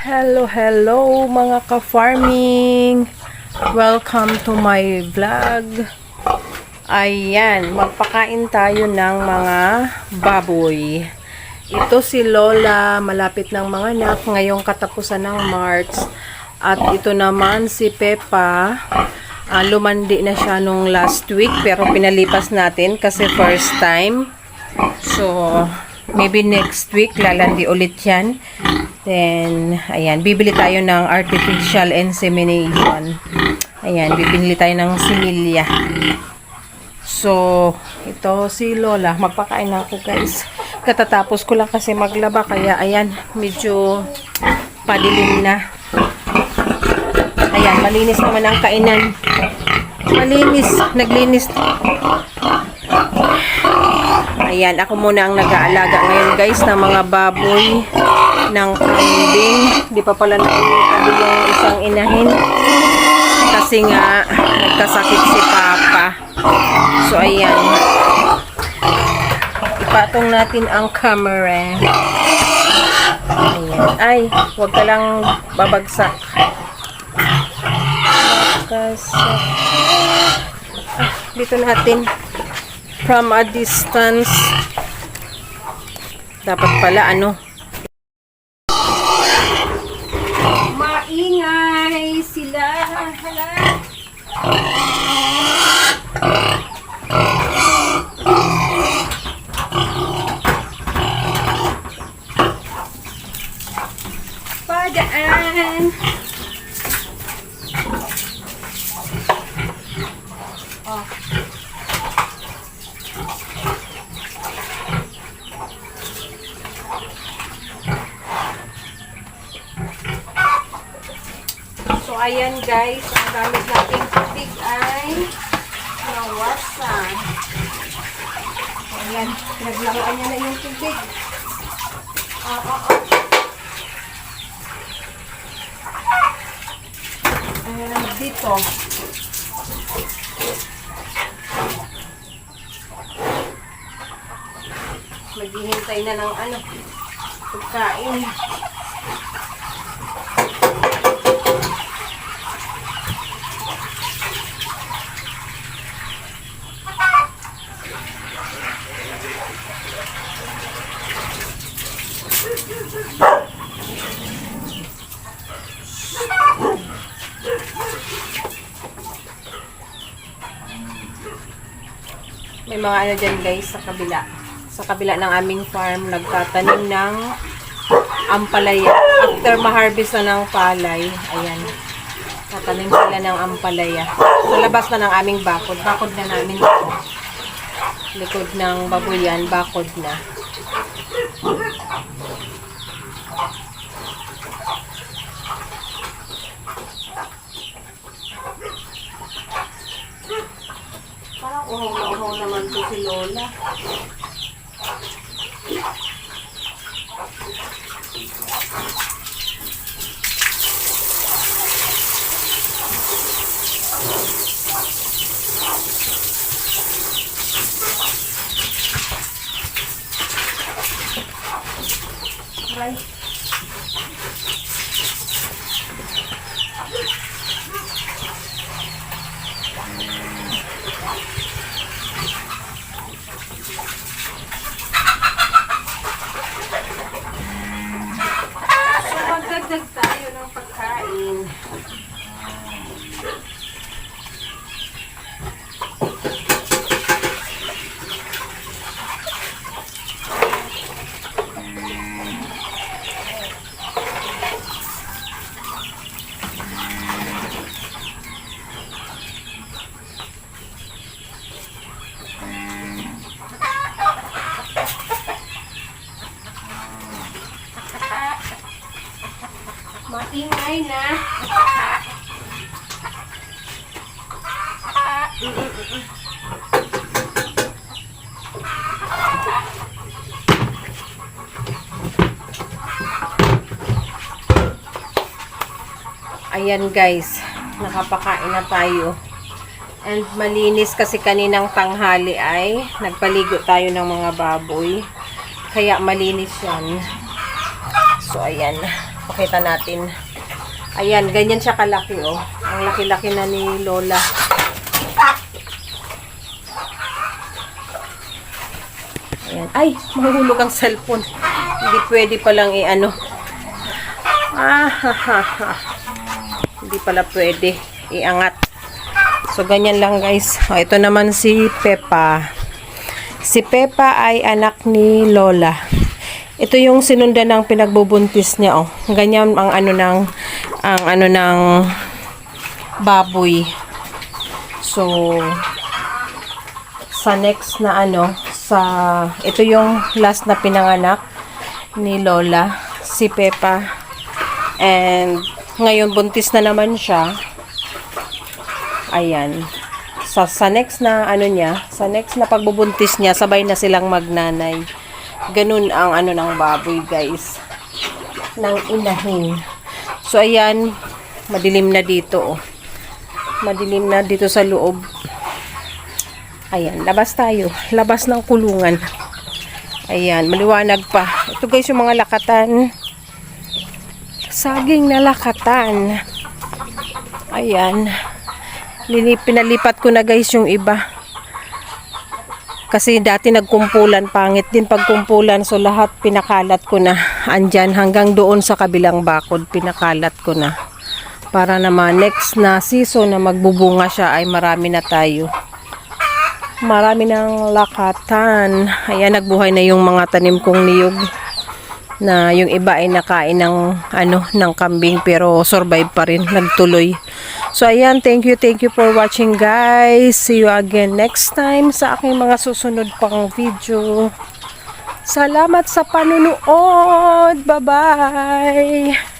Hello mga ka-farming. Welcome to my vlog. Ayan, magpakain tayo ng mga baboy. Ito si Lola, malapit ng mga anak, ngayong katapusan ng March. At ito naman si Peppa. Lumandi na siya nung last week pero pinalipas natin kasi first time. So, maybe next week lalandi ulit yan. Then, ayan, bibili tayo ng artificial insemination. Ayan, bibili tayo ng similya. So, ito si Lola. Magpakain na ako, guys. Katatapos ko lang kasi maglaba, kaya ayan, medyo padilim na. Ayan, malinis naman ang kainan. Malinis, naglinis. Ayan, ako muna ang nag-aalaga ngayon, guys, ng mga baboy, ng kambing. Di pa pala nainitado yung isang inahin. Kasi nga, nagkasakit si Papa. So, ayan. Ipatong natin ang camera. Ayan. Ay, huwag ka lang babagsak. Babagsak. Dito natin. From a distance. Dapat pala, maingay sila. Hala. Padaan. Oh. So, ayan guys, ang gamit natin tubig ay nawasan. Ayan, naglaruan niya na yung tubig. Ayan, dito. Maghihintay na ng pagkain. May mga dyan guys sa kabila. Sa kabila ng aming farm, nagtatanim ng ampalaya. After ma-harvest na ng palay, ayan. Tatanim sila ng ampalaya. So, labas na ng aming bakod. Bakod na namin ito. Likod ng babuyan, bakod na. Parang uhaw naman to si Lola. Right. So, magdagdag tayo ng pagkain. Maingay na. Ayan guys, nakapakain na tayo. And malinis kasi kaninang tanghali ay nagpaligo tayo ng mga baboy. Kaya malinis yan. So ayan. Pakita natin. Ayan, ganyan siya kalaki, oh. Ang laki-laki na ni Lola. Ayan. Ay, mahulog ang cellphone. Hindi pwede palang i-ano. Hindi pala pwede iangat. So, ganyan lang, guys. Oh, ito naman si Peppa. Si Peppa ay anak ni Lola. Ito yung sinundan ng pinagbubuntis niya, oh. Ganyan ang ano ng baboy. So, sa next na ito yung last na pinanganak ni Lola, si Peppa. And, ngayon buntis na naman siya. Ayan. Sa next na sa next na pagbubuntis niya, sabay na silang magnanay. Ganun ang ng baboy, guys. Ng inahin. So, ayan. Madilim na dito, oh. Madilim na dito sa loob. Ayan. Labas tayo. Labas ng kulungan. Ayan. Maliwanag pa. Ito, guys, yung mga lakatan. Saging na lakatan. Ayan. Pinalipat ko na, guys, yung iba. Kasi dati nagkumpulan, pangit din pagkumpulan. So, lahat pinakalat ko na. Andyan, hanggang doon sa kabilang bakod, pinakalat ko na. Para naman next na season na magbubunga siya ay marami na tayo. Marami ng lakatan. Ayan, nagbuhay na yung mga tanim kong niyog. Na yung iba ay nakain ng kambing, pero survive pa rin, nagtuloy. So, ayan, thank you for watching, guys. See you again next time sa aking mga susunod pang video. Salamat sa panunood. Bye-bye!